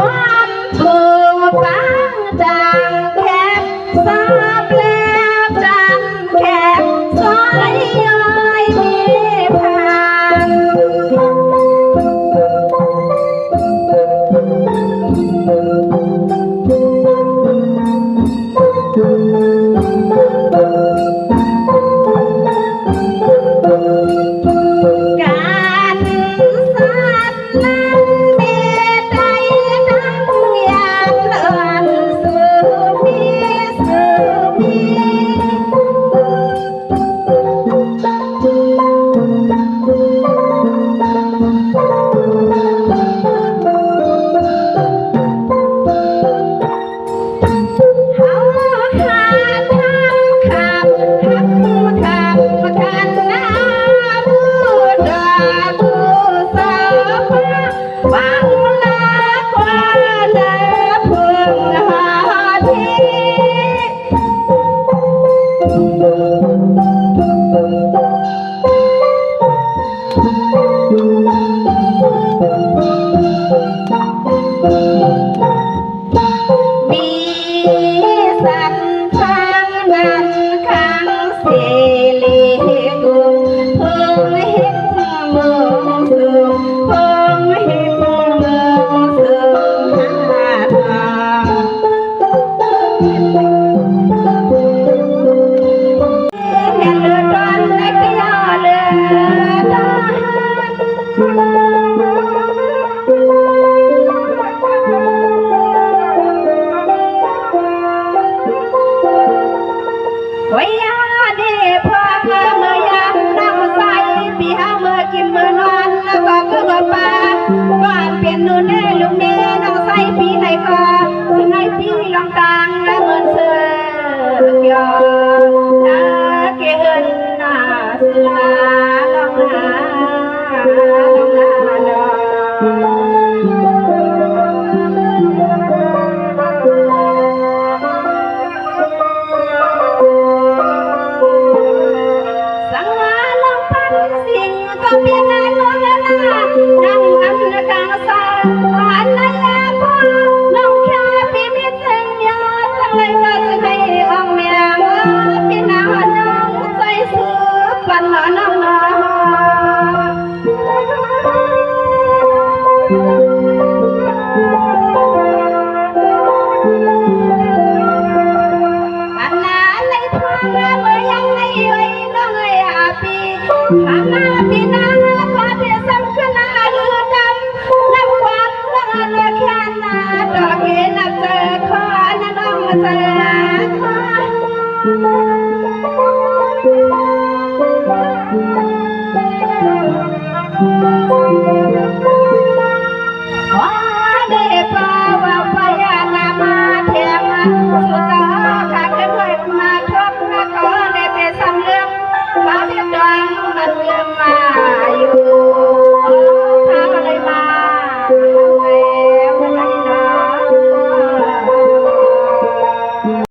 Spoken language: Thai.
อนถูกปังดังแคบซาบแล้วดังแคบซอยย้อยมีผ่านการสัตว์นั้นเมตไตรทั้งอย่างเลื่อนสู่มีสู่มี เฮาขาดทำขับหักขับกันนาผู้ดาผู้สาวฟังลากว่าเดิมพึงหาที่มีสันฟังนั้นขังเสลีกุมเพิ่งเห็นเมืองสูงเพิ่งเห็นเมืองสูงหาทางเห็นเลือดร้อนในกระยาเลือดร้อนไว้ยาดีพอเมื่อยามน้ำใสปีหาเมื่อกินเมื่อนอนแล้วก็คือว่าป่าก่อนเปลี่ยนนู่นนี่ลุงนี่น้องใสปีไหนก่อน